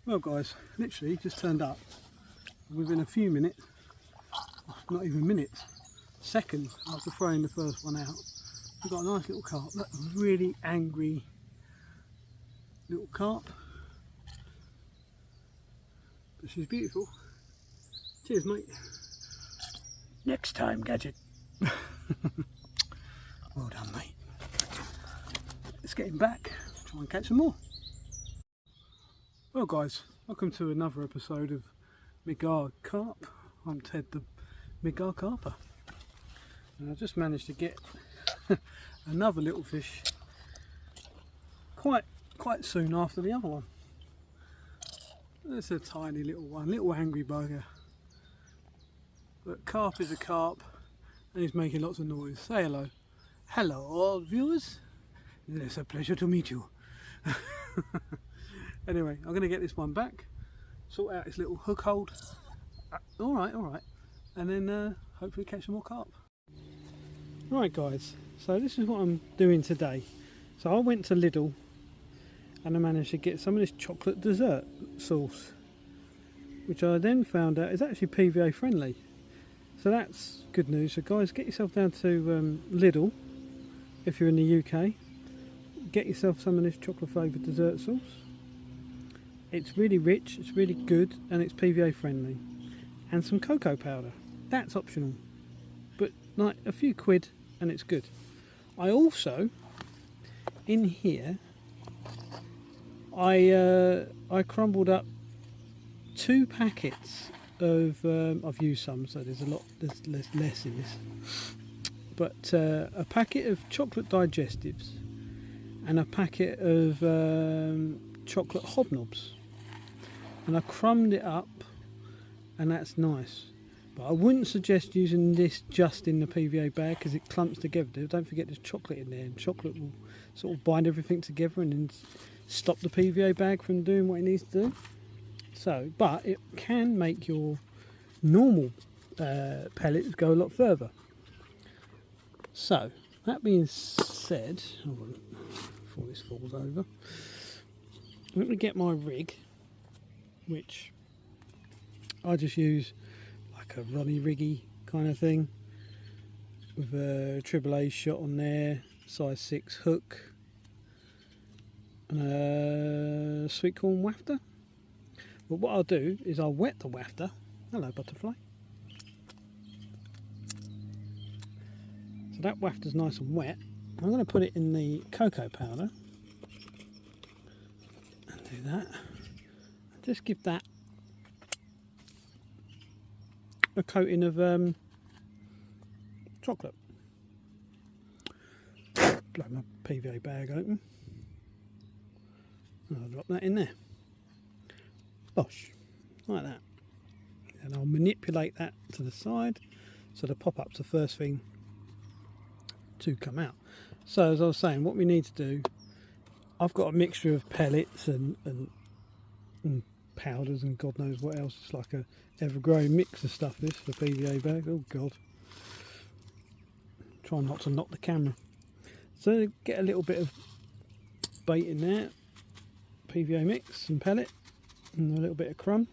Well guys, literally just turned up. Within a few minutes, not even minutes, seconds after throwing the first one out, we've got a nice little carp. Look, a really angry little carp. But she's beautiful. Cheers mate. Next time, Gadget. Well done mate. Let's get him back, try and catch some more. Well guys, welcome to another episode of Midgar Carp. I'm Ted the Midgar Carper, and I just managed to get another little fish quite soon after the other one. It's a tiny little one, little angry bugger. But carp is a carp and he's making lots of noise. Say hello. Hello all viewers. It's a pleasure to meet you. Anyway, I'm going to get this one back, sort out its little hook hold. Alright, and then hopefully catch some more carp. Right guys, so this is what I'm doing today. So I went to Lidl and I managed to get some of this chocolate dessert sauce, which I then found out is actually PVA friendly. So that's good news. So guys, get yourself down to Lidl if you're in the UK. Get yourself some of this chocolate flavoured dessert sauce. It's really rich, it's really good, and it's PVA friendly. And some cocoa powder. That's optional, but like a few quid and it's good. I also, in here, I crumbled up 2 packets of, I've used some so there's less in this, but a packet of chocolate digestives and a packet of chocolate hobnobs, and I crumbed it up, and that's nice. But I wouldn't suggest using this just in the PVA bag because it clumps together. Don't forget there's chocolate in there, and chocolate will sort of bind everything together and then stop the PVA bag from doing what it needs to do. So, but it can make your normal pellets go a lot further. So, that being said, hold on, before this falls over, I'm going to get my rig, which I just use like a Ronnie Riggy kind of thing with a AAA shot on there, size 6 hook, and a sweet corn wafter. But what I'll do is I'll wet the wafter. Hello butterfly. So that wafter's nice and wet. I'm going to put it in the cocoa powder and do that. Just give that a coating of chocolate. Blow my PVA bag open. I'll drop that in there. Bosh, like that. And I'll manipulate that to the side so the pop-up's the first thing to come out. So as I was saying, what we need to do, I've got a mixture of pellets and powders and God knows what else. It's like a ever-growing mix of stuff, this, for PVA bag. Oh God. Try not to knock the camera. So get a little bit of bait in there, PVA mix and pellet, and a little bit of crumb.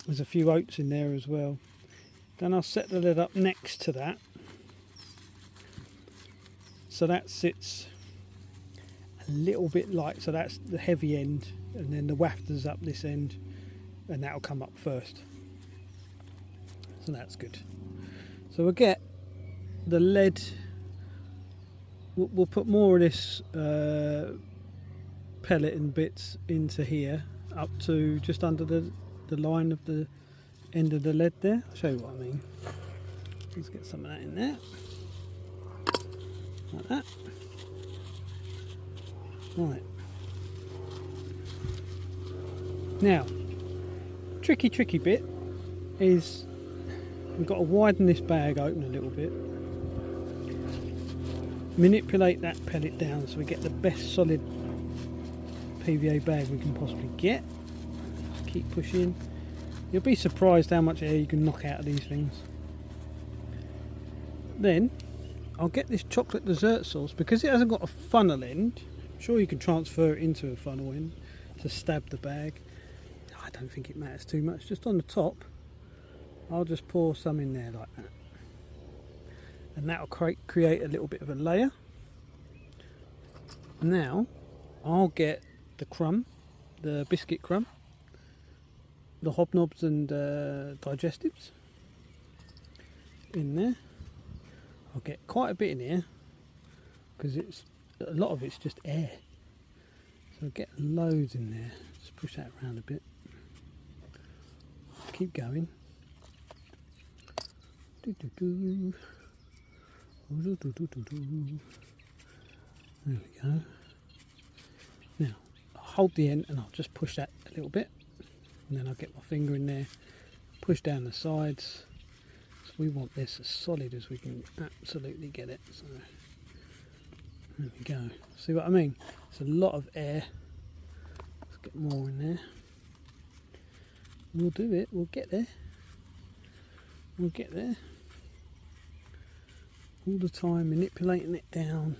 There's a few oats in there as well. Then I'll set the lid up next to that so that sits a little bit light, so that's the heavy end, and then the wafter's up this end, and that'll come up first. So that's good. So we'll get the lead, we'll put more of this pellet and bits into here, up to just under the line of the end of the lead there. I'll show you what I mean. Let's get some of that in there, like that. Right. Now, tricky bit is we've got to widen this bag open a little bit, manipulate that pellet down so we get the best solid PVA bag we can possibly get. Just keep pushing. You'll be surprised how much air you can knock out of these things. Then I'll get this chocolate dessert sauce, because it hasn't got a funnel end. I'm sure you can transfer it into a funnel end to stab the bag. I don't think it matters too much. Just on the top, I'll just pour some in there like that, and that'll create a little bit of a layer. Now I'll get the crumb, the biscuit crumb, the hobnobs and digestives in there. I'll get quite a bit in here because a lot of it's just air, so I'll get loads in there. Just push that around a bit, keep going. There we go. Now I'll hold the end and I'll just push that a little bit, and then I'll get my finger in there, push down the sides. So we want this as solid as we can absolutely get it. So there we go. See what I mean? It's a lot of air. Let's get more in there. We'll do it. We'll get there. We'll get there. All the time manipulating it down,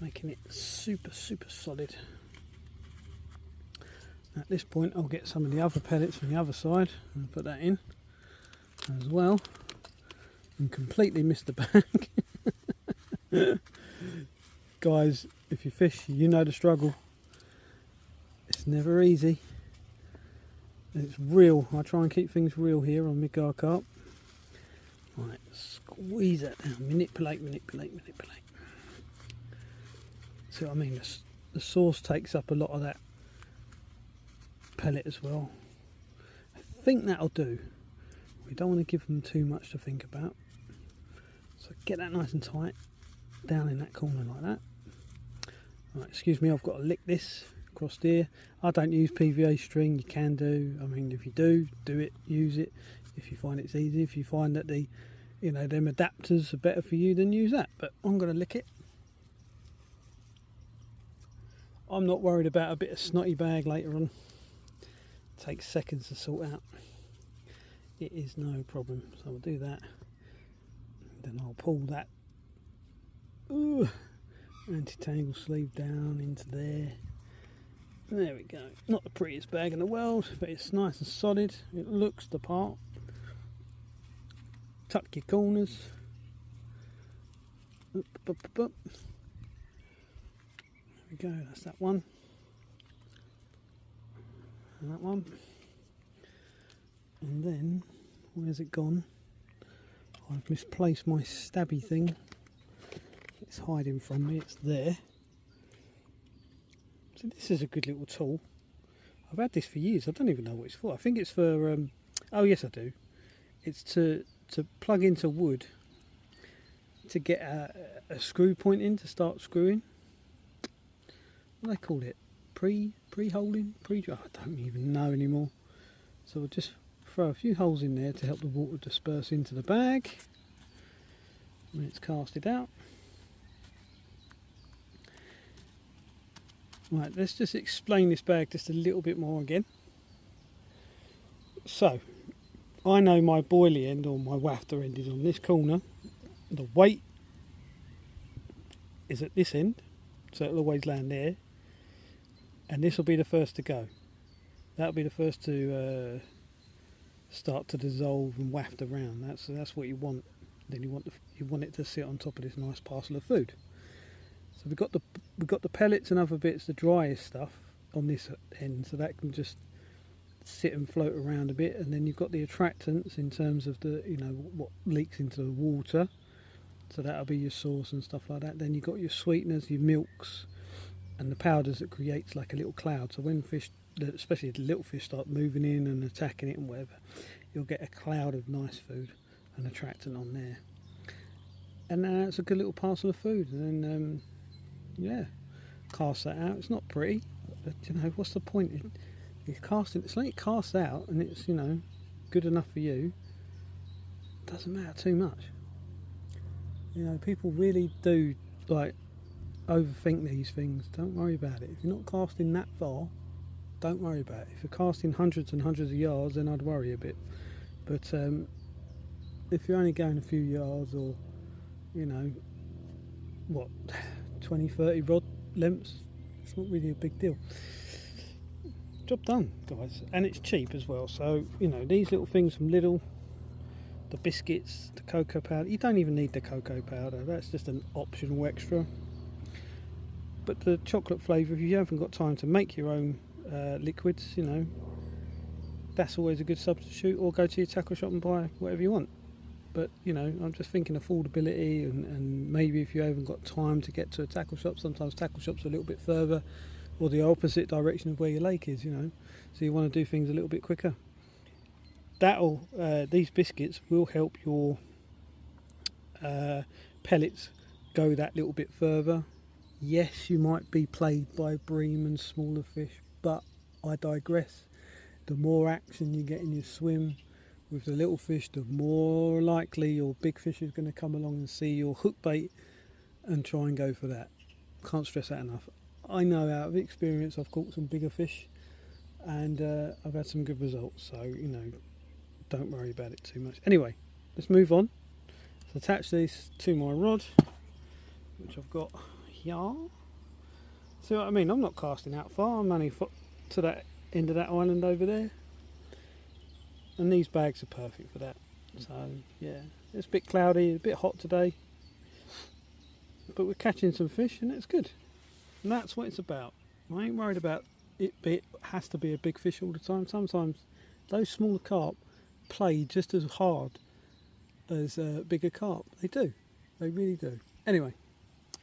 making it super solid. At this point I'll get some of the other pellets from the other side and put that in as well, and completely missed the bag. Guys, if you fish, you know the struggle. It's never easy. It's real. I try and keep things real here on Midgard Carp. Right, squeeze that down, manipulate. See what I mean? The sauce takes up a lot of that pellet as well. I think that'll do. We don't want to give them too much to think about. So get that nice and tight down in that corner like that. Right, excuse me, I've got to lick this across here. I don't use PVA string. You can do. I mean, if you do it, use it. If you find it's easy, if you find that them adapters are better for you, then use that. But I'm going to lick it. I'm not worried about a bit of snotty bag later on. It takes seconds to sort out. It is no problem. So I'll do that. Then I'll pull that anti-tangle sleeve down into there. There we go. Not the prettiest bag in the world, but it's nice and solid. It looks the part. Tuck your corners. Up. There we go. That's that one. And that one. And then, where's it gone? I've misplaced my stabby thing. It's hiding from me. It's there. So this is a good little tool. I've had this for years. I don't even know what it's for. I think it's for oh yes I do. It's to plug into wood to get a screw point in to start screwing. What do they call it? Pre-holding? I don't even know anymore. So we'll just throw a few holes in there to help the water disperse into the bag when it's casted out. Right, let's just explain this bag just a little bit more again. So, I know my boilie end or my wafter end is on this corner. The weight is at this end, so it'll always land there. And this will be the first to go. That'll be the first to start to dissolve and waft around. That's what you want. Then you want it to sit on top of this nice parcel of food. So we've got the pellets and other bits, the driest stuff on this end, so that can just sit and float around a bit. And then you've got the attractants in terms of the, you know, what leaks into the water, so that'll be your sauce and stuff like that. Then you've got your sweeteners, your milks, and the powders that creates like a little cloud. So when fish, especially the little fish, start moving in and attacking it and whatever, you'll get a cloud of nice food and attractant on there. And it's a good little parcel of food. And then yeah, cast that out. It's not pretty, but you know, what's the point in casting? It's like it casts out and it's, you know, good enough for you. It doesn't matter too much. You know, people really do like overthink these things. Don't worry about it. If you're not casting that far, don't worry about it. If you're casting hundreds and hundreds of yards, then I'd worry a bit. But if you're only going a few yards, or you know, what, 20-30 rod lengths, it's not really a big deal. Job done, guys. And it's cheap as well. So, you know, these little things from Lidl, the biscuits, the cocoa powder, you don't even need the cocoa powder, that's just an optional extra. But the chocolate flavour, if you haven't got time to make your own liquids, you know, that's always a good substitute. Or go to your tackle shop and buy whatever you want. But you know, I'm just thinking affordability, and maybe if you haven't got time to get to a tackle shop, sometimes tackle shops are a little bit further or the opposite direction of where your lake is, you know, so you want to do things a little bit quicker. These biscuits will help your pellets go that little bit further. Yes, you might be plagued by bream and smaller fish, but I digress. The more action you get in your swim with the little fish, the more likely your big fish is going to come along and see your hook bait and try and go for that. Can't stress that enough. I know out of experience I've caught some bigger fish and I've had some good results, so you know, don't worry about it too much. Anyway, let's move on. So attach this to my rod, which I've got here. See what I mean? I'm not casting out far, I'm only to that end of that island over there. And these bags are perfect for that. So yeah, it's a bit cloudy, a bit hot today, but we're catching some fish and it's good. And that's what it's about. I ain't worried about it has to be a big fish all the time. Sometimes those smaller carp play just as hard as bigger carp. They do. They really do. Anyway,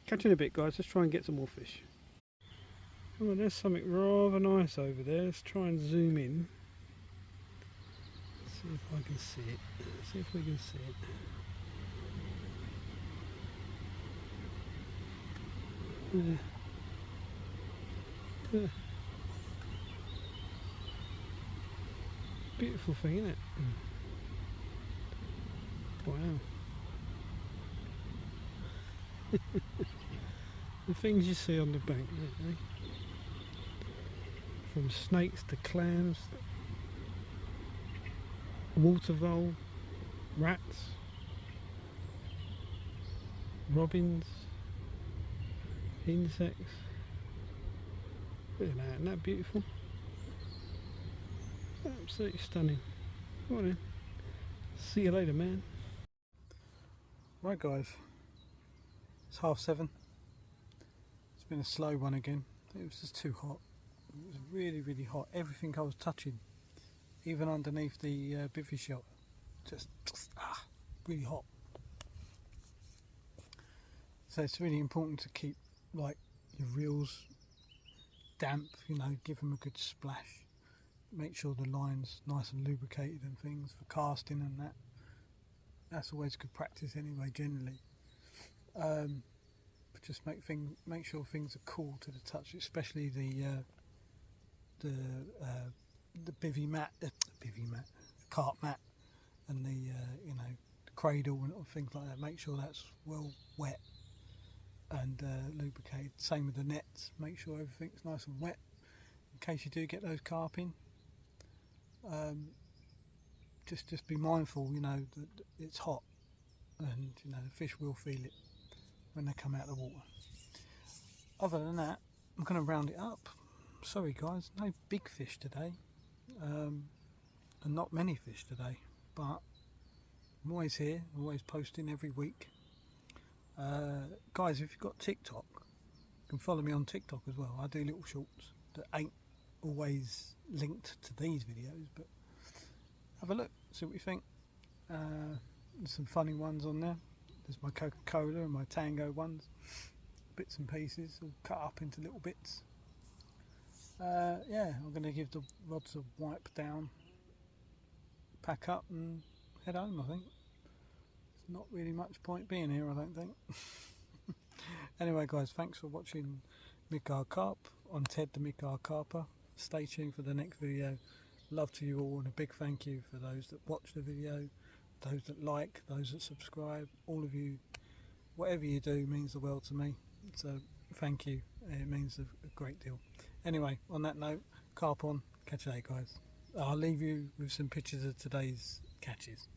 catch you in a bit, guys. Let's try and get some more fish. Oh, there's something rather nice over there. Let's try and zoom in. See if I can see it. See if we can see it. Beautiful thing, isn't it? Wow. The things you see on the bank, eh? From snakes to clams, water vole, rats, robins, insects. Look at that, isn't that beautiful? Absolutely stunning. Come on in. See you later, man. Right guys, it's 7:30. It's been a slow one again. It was just too hot. It was really hot. Everything I was touching, even underneath the bivvy shelter, just really hot. So it's really important to keep like your reels damp, you know, give them a good splash. Make sure the line's nice and lubricated and things for casting and that. That's always good practice anyway, generally. But just make sure things are cool to the touch, especially the bivvy mat, the carp mat, and the you know, the cradle and things like that. Make sure that's well wet and lubricated. Same with the nets. Make sure everything's nice and wet in case you do get those carp in. Just be mindful, you know, that it's hot, and you know the fish will feel it when they come out of the water. Other than that, I'm going to round it up. Sorry guys, no big fish today, and not many fish today, but I'm always here, always posting every week. Guys, if you've got TikTok, can follow me on TikTok as well. I do little shorts that ain't always linked to these videos, but have a look, see what you think. There's some funny ones on there. There's my Coca-Cola and my Tango ones, bits and pieces all cut up into little bits. Yeah, I'm going to give the rods a wipe down, pack up and head home. I think there's not really much point being here, I don't think. Anyway guys, thanks for watching Midgard Carp on Ted the Midgard Carper. Stay tuned for the next video. Love to you all, and a big thank you for those that watch the video, those that like, those that subscribe. All of you, whatever you do means the world to me, so thank you. It means a great deal. Anyway, on that note, carp on, catch you later guys. I'll leave you with some pictures of today's catches.